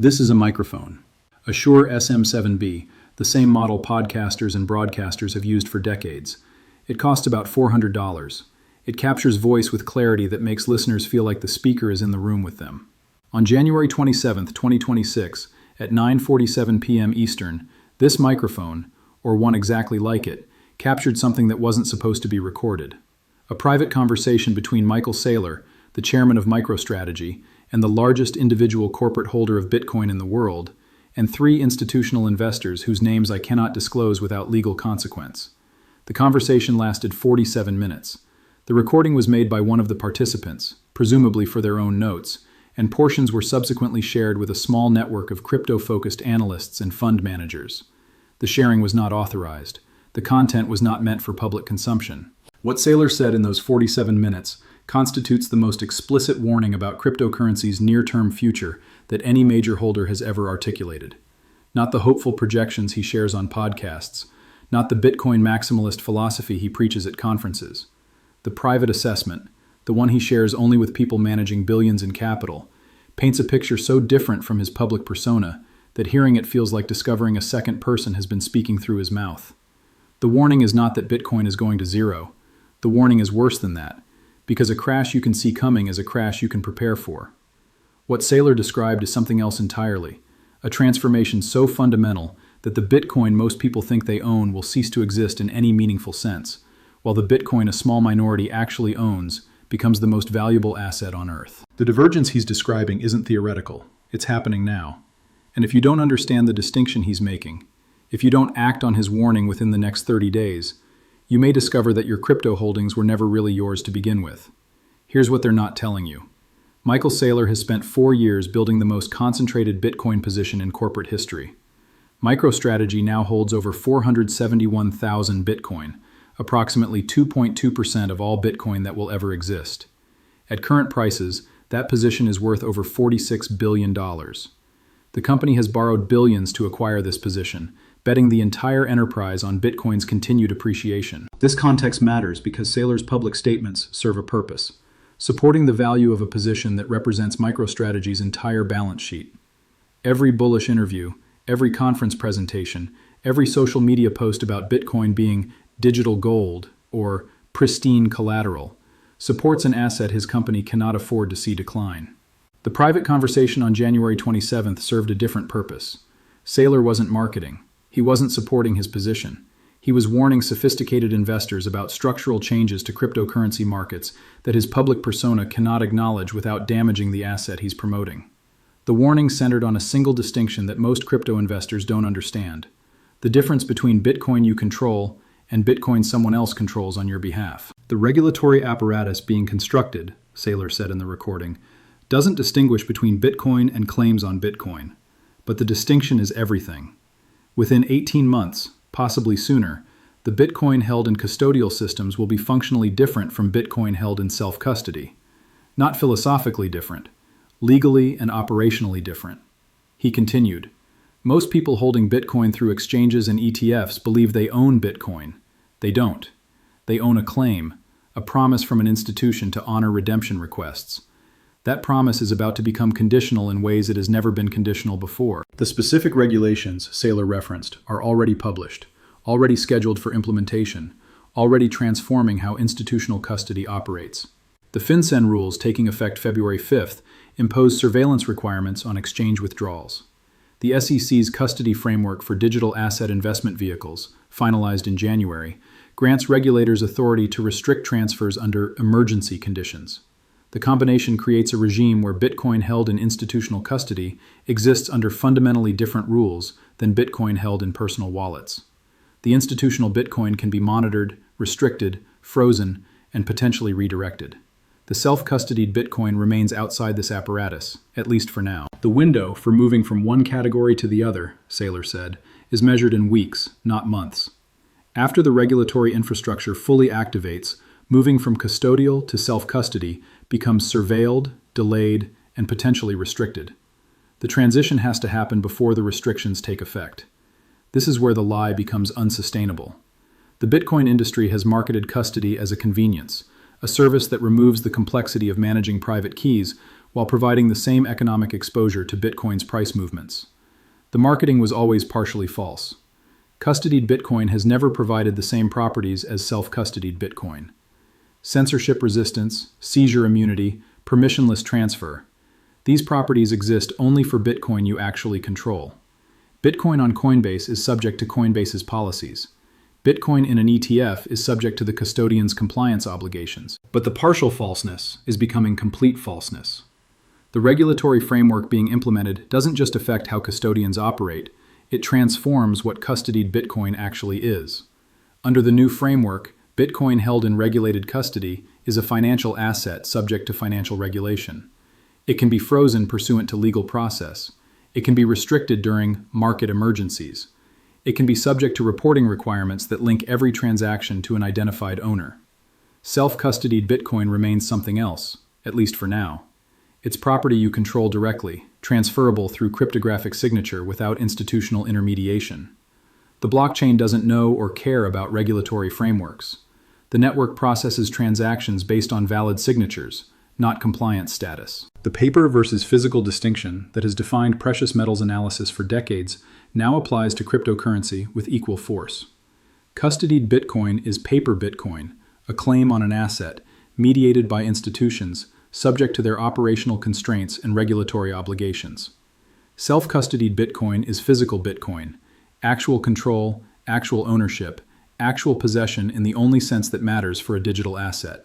This is a microphone, a Shure SM7B, the same model podcasters and broadcasters have used for decades. It costs about $400. It captures voice with clarity that makes listeners feel like the speaker is in the room with them. On January 27, 2026, at 9:47 p.m. Eastern, this microphone, or one exactly like it, captured something that wasn't supposed to be recorded. A private conversation between Michael Saylor, the chairman of MicroStrategy, and the largest individual corporate holder of Bitcoin in the world, and 3 institutional investors whose names I cannot disclose without legal consequence. The conversation lasted 47 minutes. The recording was made by one of the participants, presumably for their own notes, and portions were subsequently shared with a small network of crypto-focused analysts and fund managers. The sharing was not authorized. The content was not meant for public consumption. What Saylor said in those 47 minutes constitutes the most explicit warning about cryptocurrency's near-term future that any major holder has ever articulated. Not the hopeful projections he shares on podcasts, not the Bitcoin maximalist philosophy he preaches at conferences. The private assessment, the one he shares only with people managing billions in capital, paints a picture so different from his public persona that hearing it feels like discovering a second person has been speaking through his mouth. The warning is not that Bitcoin is going to zero. The warning is worse than that, because a crash you can see coming is a crash you can prepare for. What Saylor described is something else entirely, a transformation so fundamental that the Bitcoin most people think they own will cease to exist in any meaningful sense, while the Bitcoin a small minority actually owns becomes the most valuable asset on Earth. The divergence he's describing isn't theoretical, it's happening now. And if you don't understand the distinction he's making, if you don't act on his warning within the next 30 days, you may discover that your crypto holdings were never really yours to begin with. Here's what they're not telling you. Michael Saylor has spent 4 years building the most concentrated Bitcoin position in corporate history. MicroStrategy now holds over 471,000 Bitcoin, approximately 2.2% of all Bitcoin that will ever exist. At current prices, that position is worth over $46 billion. The company has borrowed billions to acquire this position, betting the entire enterprise on Bitcoin's continued appreciation. This context matters because Saylor's public statements serve a purpose, supporting the value of a position that represents MicroStrategy's entire balance sheet. Every bullish interview, every conference presentation, every social media post about Bitcoin being digital gold or pristine collateral supports an asset his company cannot afford to see decline. The private conversation on January 27th served a different purpose. Saylor wasn't marketing. He wasn't supporting his position. He was warning sophisticated investors about structural changes to cryptocurrency markets that his public persona cannot acknowledge without damaging the asset he's promoting. The warning centered on a single distinction that most crypto investors don't understand: the difference between Bitcoin you control and Bitcoin someone else controls on your behalf. The regulatory apparatus being constructed, Saylor said in the recording, doesn't distinguish between Bitcoin and claims on Bitcoin, but the distinction is everything. Within 18 months, possibly sooner, the Bitcoin held in custodial systems will be functionally different from Bitcoin held in self-custody. Not philosophically different, legally and operationally different. He continued, most people holding Bitcoin through exchanges and ETFs believe they own Bitcoin. They don't. They own a claim, a promise from an institution to honor redemption requests. That promise is about to become conditional in ways it has never been conditional before. The specific regulations Saylor referenced are already published, already scheduled for implementation, already transforming how institutional custody operates. The FinCEN rules taking effect February 5th impose surveillance requirements on exchange withdrawals. The SEC's custody framework for digital asset investment vehicles, finalized in January, grants regulators authority to restrict transfers under emergency conditions. The combination creates a regime where Bitcoin held in institutional custody exists under fundamentally different rules than Bitcoin held in personal wallets. The institutional Bitcoin can be monitored, restricted, frozen, and potentially redirected. The self-custodied Bitcoin remains outside this apparatus, at least for now. The window for moving from one category to the other, Saylor said, is measured in weeks, not months. After the regulatory infrastructure fully activates, moving from custodial to self-custody becomes surveilled, delayed, and potentially restricted. The transition has to happen before the restrictions take effect. This is where the lie becomes unsustainable. The Bitcoin industry has marketed custody as a convenience, a service that removes the complexity of managing private keys while providing the same economic exposure to Bitcoin's price movements. The marketing was always partially false. Custodied Bitcoin has never provided the same properties as self-custodied Bitcoin. Censorship resistance, seizure immunity, permissionless transfer. These properties exist only for Bitcoin you actually control. Bitcoin on Coinbase is subject to Coinbase's policies. Bitcoin in an ETF is subject to the custodian's compliance obligations. But the partial falseness is becoming complete falseness. The regulatory framework being implemented doesn't just affect how custodians operate, it transforms what custodied Bitcoin actually is. Under the new framework, Bitcoin held in regulated custody is a financial asset subject to financial regulation. It can be frozen pursuant to legal process. It can be restricted during market emergencies. It can be subject to reporting requirements that link every transaction to an identified owner. Self-custodied Bitcoin remains something else, at least for now. It's property you control directly, transferable through cryptographic signature without institutional intermediation. The blockchain doesn't know or care about regulatory frameworks. The network processes transactions based on valid signatures, not compliance status. The paper versus physical distinction that has defined precious metals analysis for decades now applies to cryptocurrency with equal force. Custodied Bitcoin is paper Bitcoin, a claim on an asset, mediated by institutions, subject to their operational constraints and regulatory obligations. Self-custodied Bitcoin is physical Bitcoin, actual control, actual ownership, actual possession in the only sense that matters for a digital asset.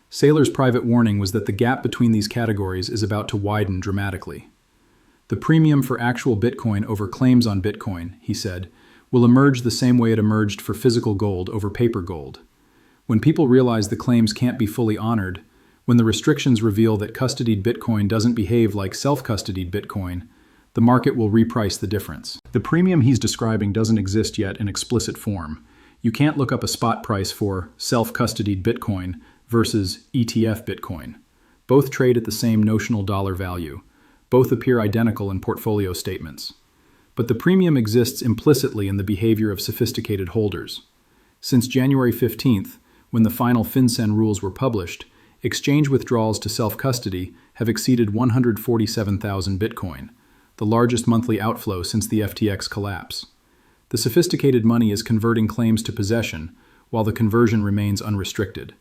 Saylor's private warning was that the gap between these categories is about to widen dramatically. The premium for actual Bitcoin over claims on Bitcoin, he said, will emerge the same way it emerged for physical gold over paper gold. When people realize the claims can't be fully honored, when the restrictions reveal that custodied Bitcoin doesn't behave like self-custodied Bitcoin, the market will reprice the difference. The premium he's describing doesn't exist yet in explicit form. You can't look up a spot price for self-custodied Bitcoin versus ETF Bitcoin. Both trade at the same notional dollar value. Both appear identical in portfolio statements. But the premium exists implicitly in the behavior of sophisticated holders. Since January 15th, when the final FinCEN rules were published, exchange withdrawals to self-custody have exceeded 147,000 Bitcoin, the largest monthly outflow since the FTX collapse. The sophisticated money is converting claims to possession, while the conversion remains unrestricted.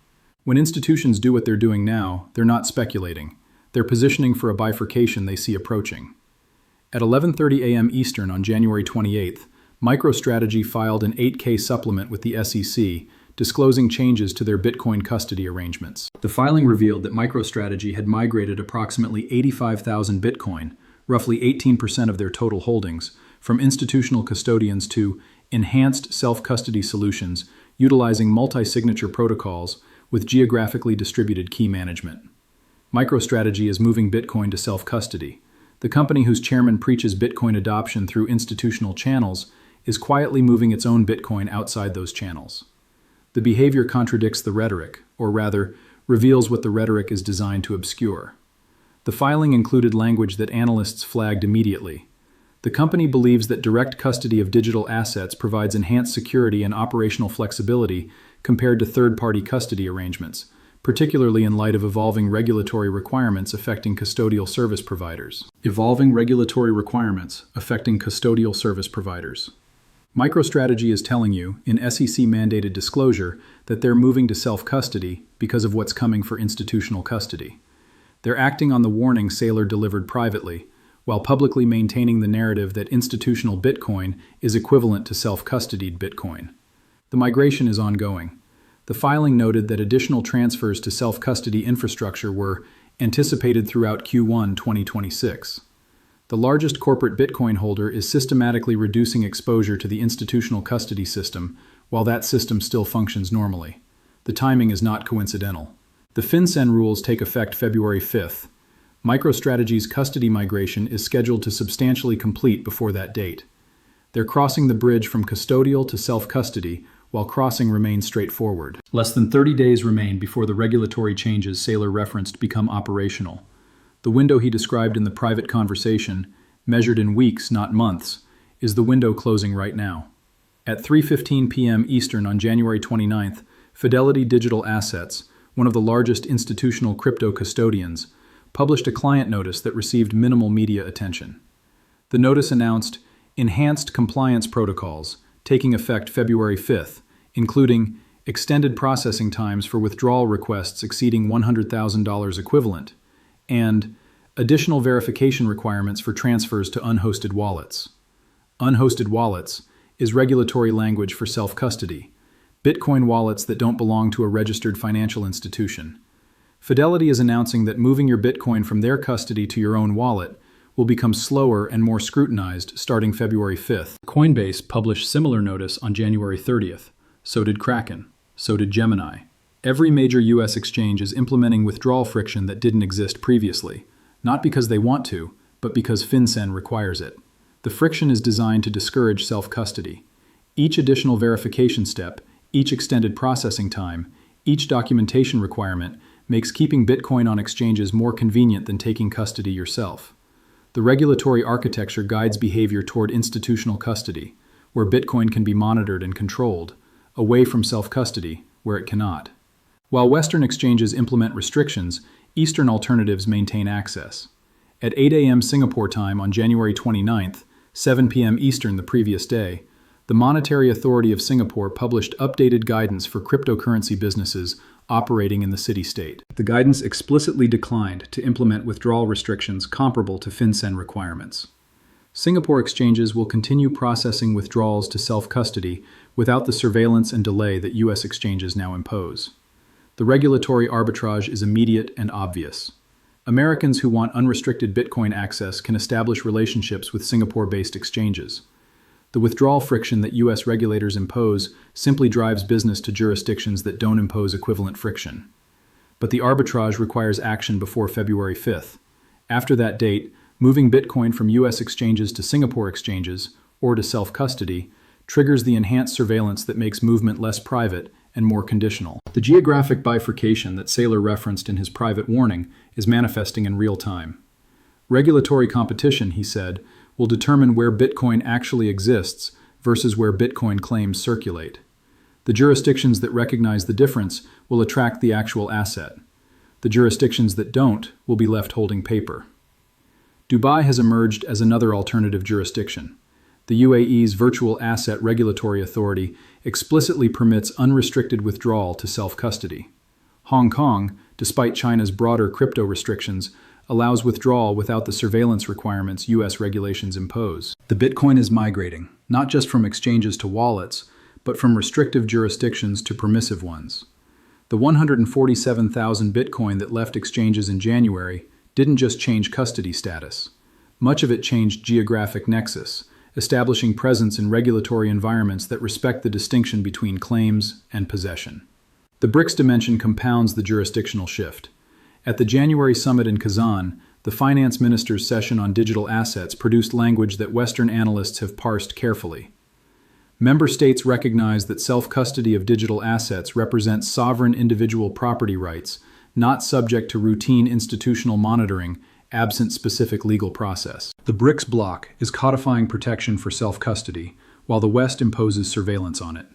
When institutions do what they're doing now, they're not speculating. They're positioning for a bifurcation they see approaching. At 11:30 a.m. Eastern on January 28th, MicroStrategy filed an 8K supplement with the SEC, disclosing changes to their Bitcoin custody arrangements. The filing revealed that MicroStrategy had migrated approximately 85,000 Bitcoin, roughly 18% of their total holdings, from institutional custodians to enhanced self-custody solutions utilizing multi-signature protocols with geographically distributed key management. MicroStrategy is moving Bitcoin to self-custody. The company whose chairman preaches Bitcoin adoption through institutional channels is quietly moving its own Bitcoin outside those channels. The behavior contradicts the rhetoric, or rather, reveals what the rhetoric is designed to obscure. The filing included language that analysts flagged immediately. The company believes that direct custody of digital assets provides enhanced security and operational flexibility compared to third-party custody arrangements, particularly in light of evolving regulatory requirements affecting custodial service providers. Evolving regulatory requirements affecting custodial service providers. MicroStrategy is telling you, in SEC-mandated disclosure, that they're moving to self-custody because of what's coming for institutional custody. They're acting on the warning Saylor delivered privately, while publicly maintaining the narrative that institutional Bitcoin is equivalent to self-custodied Bitcoin. The migration is ongoing. The filing noted that additional transfers to self-custody infrastructure were anticipated throughout Q1 2026. The largest corporate Bitcoin holder is systematically reducing exposure to the institutional custody system, while that system still functions normally. The timing is not coincidental. The FinCEN rules take effect February 5th. MicroStrategy's custody migration is scheduled to substantially complete before that date. They're crossing the bridge from custodial to self-custody, while crossing remains straightforward. Less than 30 days remain before the regulatory changes Saylor referenced become operational. The window he described in the private conversation, measured in weeks, not months, is the window closing right now. At 3:15 p.m. Eastern on January 29th, Fidelity Digital Assets, one of the largest institutional crypto custodians, published a client notice that received minimal media attention. The notice announced enhanced compliance protocols taking effect February 5th, including extended processing times for withdrawal requests exceeding $100,000 equivalent, and additional verification requirements for transfers to unhosted wallets. Unhosted wallets is regulatory language for self-custody, Bitcoin wallets that don't belong to a registered financial institution. Fidelity is announcing that moving your Bitcoin from their custody to your own wallet will become slower and more scrutinized starting February 5th. Coinbase published similar notice on January 30th. So did Kraken. So did Gemini. Every major U.S. exchange is implementing withdrawal friction that didn't exist previously, not because they want to, but because FinCEN requires it. The friction is designed to discourage self-custody. Each additional verification step, each extended processing time, each documentation requirement makes keeping Bitcoin on exchanges more convenient than taking custody yourself. The regulatory architecture guides behavior toward institutional custody, where Bitcoin can be monitored and controlled, away from self-custody, where it cannot. While Western exchanges implement restrictions, Eastern alternatives maintain access. At 8 a.m. Singapore time on January 29th, 7 p.m. Eastern the previous day, the Monetary Authority of Singapore published updated guidance for cryptocurrency businesses operating in the city-state. The guidance explicitly declined to implement withdrawal restrictions comparable to FinCEN requirements. Singapore exchanges will continue processing withdrawals to self-custody without the surveillance and delay that U.S. exchanges now impose. The regulatory arbitrage is immediate and obvious. Americans who want unrestricted Bitcoin access can establish relationships with Singapore-based exchanges. The withdrawal friction that U.S. regulators impose simply drives business to jurisdictions that don't impose equivalent friction. But the arbitrage requires action before February 5th. After that date, moving Bitcoin from U.S. exchanges to Singapore exchanges, or to self-custody, triggers the enhanced surveillance that makes movement less private and more conditional. The geographic bifurcation that Saylor referenced in his private warning is manifesting in real time. Regulatory competition, he said, will determine where Bitcoin actually exists versus where Bitcoin claims circulate. The jurisdictions that recognize the difference will attract the actual asset. The jurisdictions that don't will be left holding paper. Dubai has emerged as another alternative jurisdiction. The UAE's Virtual Asset Regulatory Authority explicitly permits unrestricted withdrawal to self-custody. Hong Kong, despite China's broader crypto restrictions, allows withdrawal without the surveillance requirements U.S. regulations impose. The Bitcoin is migrating, not just from exchanges to wallets, but from restrictive jurisdictions to permissive ones. The 147,000 Bitcoin that left exchanges in January didn't just change custody status. Much of it changed geographic nexus, establishing presence in regulatory environments that respect the distinction between claims and possession. The BRICS dimension compounds the jurisdictional shift. At the January summit in Kazan, the finance ministers' session on digital assets produced language that Western analysts have parsed carefully. Member states recognize that self-custody of digital assets represents sovereign individual property rights, not subject to routine institutional monitoring, absent specific legal process. The BRICS bloc is codifying protection for self-custody, while the West imposes surveillance on it.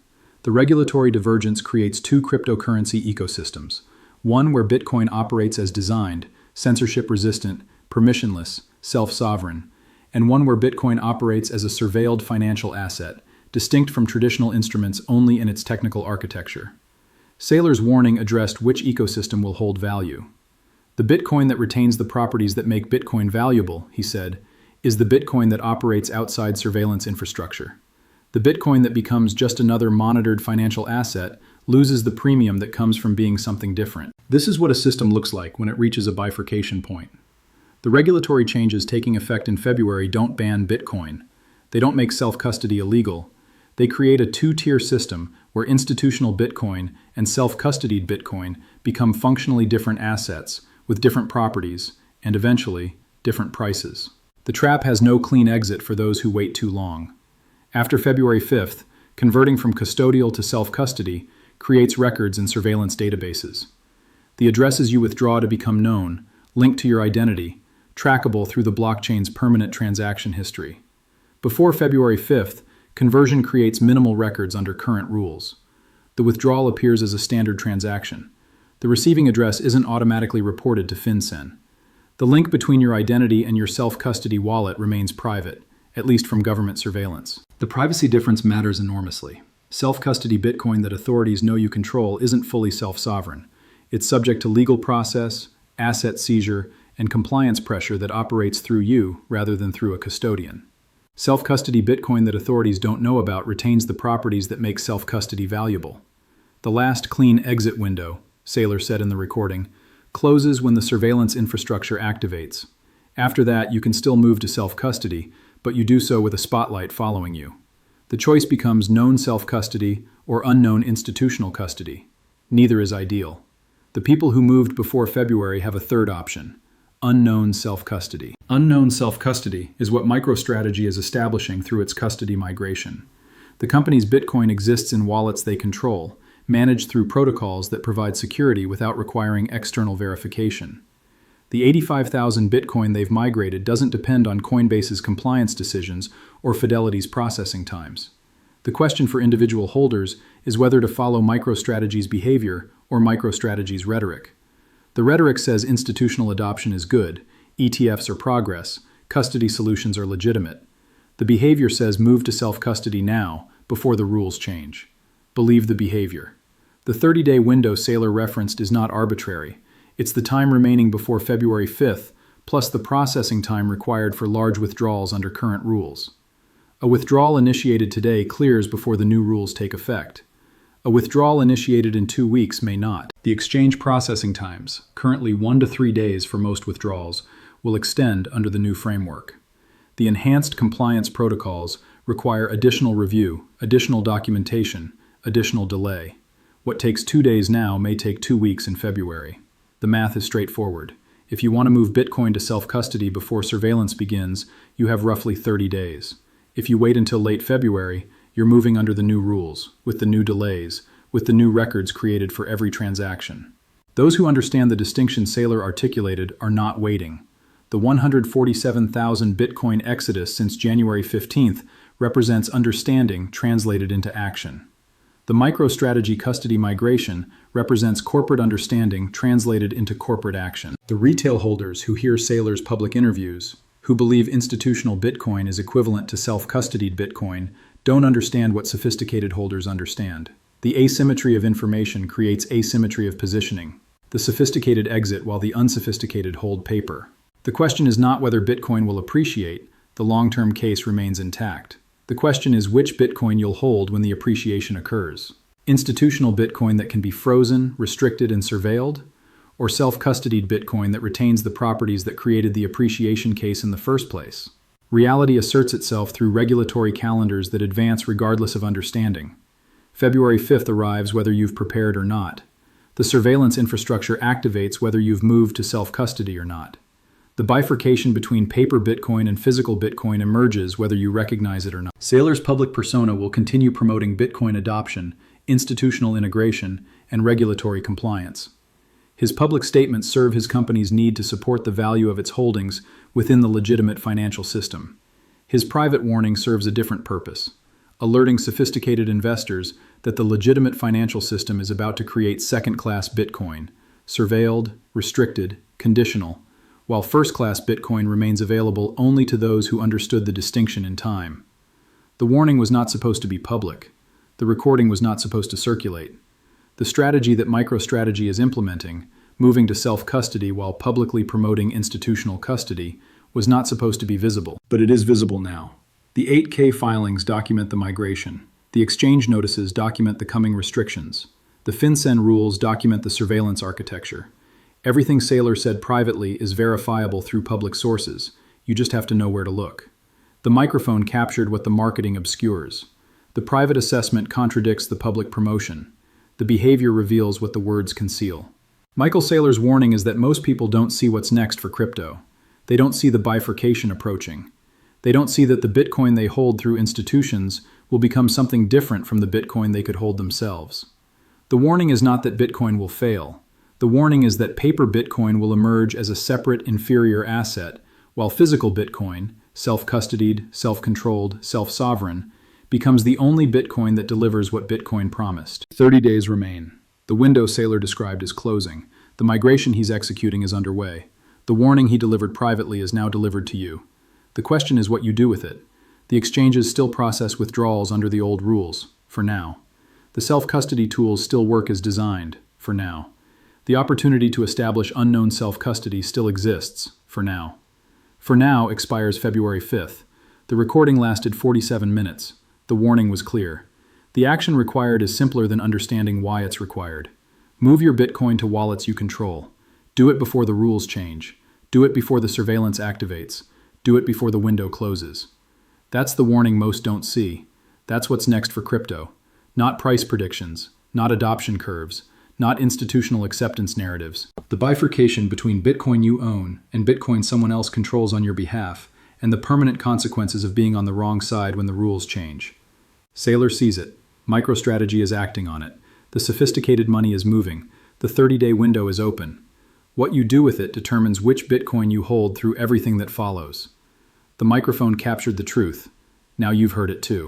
The regulatory divergence creates two cryptocurrency ecosystems. One where Bitcoin operates as designed, censorship-resistant, permissionless, self-sovereign, and one where Bitcoin operates as a surveilled financial asset, distinct from traditional instruments only in its technical architecture. Saylor's warning addressed which ecosystem will hold value. The Bitcoin that retains the properties that make Bitcoin valuable, he said, is the Bitcoin that operates outside surveillance infrastructure. The Bitcoin that becomes just another monitored financial asset loses the premium that comes from being something different. This is what a system looks like when it reaches a bifurcation point. The regulatory changes taking effect in February don't ban Bitcoin. They don't make self-custody illegal. They create a two-tier system where institutional Bitcoin and self-custodied Bitcoin become functionally different assets with different properties and, eventually, different prices. The trap has no clean exit for those who wait too long. After February 5th, converting from custodial to self-custody creates records in surveillance databases. The addresses you withdraw to become known, linked to your identity, trackable through the blockchain's permanent transaction history. Before February 5th, conversion creates minimal records under current rules. The withdrawal appears as a standard transaction. The receiving address isn't automatically reported to FinCEN. The link between your identity and your self-custody wallet remains private, at least from government surveillance. The privacy difference matters enormously. Self-custody Bitcoin that authorities know you control isn't fully self-sovereign. It's subject to legal process, asset seizure, and compliance pressure that operates through you rather than through a custodian. Self-custody Bitcoin that authorities don't know about retains the properties that make self-custody valuable. The last clean exit window, Saylor said in the recording, closes when the surveillance infrastructure activates. After that, you can still move to self-custody, but you do so with a spotlight following you. The choice becomes known self-custody or unknown institutional custody. Neither is ideal. The people who moved before February have a third option: unknown self-custody. Unknown self-custody is what MicroStrategy is establishing through its custody migration. The company's Bitcoin exists in wallets they control, managed through protocols that provide security without requiring external verification. The 85,000 Bitcoin they've migrated doesn't depend on Coinbase's compliance decisions or Fidelity's processing times. The question for individual holders is whether to follow MicroStrategy's behavior or MicroStrategy's rhetoric. The rhetoric says institutional adoption is good, ETFs are progress, custody solutions are legitimate. The behavior says move to self-custody now, before the rules change. Believe the behavior. The 30-day window Saylor referenced is not arbitrary. It's the time remaining before February 5th, plus the processing time required for large withdrawals under current rules. A withdrawal initiated today clears before the new rules take effect. A withdrawal initiated in 2 weeks may not. The exchange processing times, currently 1 to 3 days for most withdrawals, will extend under the new framework. The enhanced compliance protocols require additional review, additional documentation, additional delay. What takes 2 days now may take 2 weeks in February. The math is straightforward. If you want to move Bitcoin to self-custody before surveillance begins, you have roughly 30 days. If you wait until late February, you're moving under the new rules, with the new delays, with the new records created for every transaction. Those who understand the distinction Saylor articulated are not waiting. The 147,000 Bitcoin exodus since January 15th represents understanding translated into action. The MicroStrategy custody migration represents corporate understanding translated into corporate action. The retail holders who hear Saylor's public interviews, who believe institutional Bitcoin is equivalent to self-custodied Bitcoin, don't understand what sophisticated holders understand. The asymmetry of information creates asymmetry of positioning. The sophisticated exit while the unsophisticated hold paper. The question is not whether Bitcoin will appreciate, the long-term case remains intact. The question is which Bitcoin you'll hold when the appreciation occurs. Institutional Bitcoin that can be frozen, restricted, and surveilled, or self-custodied Bitcoin that retains the properties that created the appreciation case in the first place. Reality asserts itself through regulatory calendars that advance regardless of understanding. February 5th arrives whether you've prepared or not. The surveillance infrastructure activates whether you've moved to self-custody or not. The bifurcation between paper Bitcoin and physical Bitcoin emerges whether you recognize it or not. Saylor's public persona will continue promoting Bitcoin adoption, institutional integration, and regulatory compliance. His public statements serve his company's need to support the value of its holdings within the legitimate financial system. His private warning serves a different purpose, alerting sophisticated investors that the legitimate financial system is about to create second-class Bitcoin, surveilled, restricted, conditional, while first-class Bitcoin remains available only to those who understood the distinction in time. The warning was not supposed to be public. The recording was not supposed to circulate. The strategy that MicroStrategy is implementing, moving to self-custody while publicly promoting institutional custody, was not supposed to be visible. But it is visible now. The 8K filings document the migration. The exchange notices document the coming restrictions. The FinCEN rules document the surveillance architecture. Everything Saylor said privately is verifiable through public sources. You just have to know where to look. The microphone captured what the marketing obscures. The private assessment contradicts the public promotion. The behavior reveals what the words conceal. Michael Saylor's warning is that most people don't see what's next for crypto. They don't see the bifurcation approaching. They don't see that the Bitcoin they hold through institutions will become something different from the Bitcoin they could hold themselves. The warning is not that Bitcoin will fail. The warning is that paper Bitcoin will emerge as a separate, inferior asset, while physical Bitcoin, self-custodied, self-controlled, self-sovereign, becomes the only Bitcoin that delivers what Bitcoin promised. 30 days remain. The window Saylor described is closing. The migration he's executing is underway. The warning he delivered privately is now delivered to you. The question is what you do with it. The exchanges still process withdrawals under the old rules, for now. The self-custody tools still work as designed, for now. The opportunity to establish unknown self-custody still exists, for now. For now expires February 5th. The recording lasted 47 minutes. The warning was clear. The action required is simpler than understanding why it's required. Move your Bitcoin to wallets you control. Do it before the rules change. Do it before the surveillance activates. Do it before the window closes. That's the warning most don't see. That's what's next for crypto. Not price predictions, not adoption curves, not institutional acceptance narratives. The bifurcation between Bitcoin you own and Bitcoin someone else controls on your behalf, and the permanent consequences of being on the wrong side when the rules change. Saylor sees it. MicroStrategy is acting on it. The sophisticated money is moving. The 30-day window is open. What you do with it determines which Bitcoin you hold through everything that follows. The microphone captured the truth. Now you've heard it too.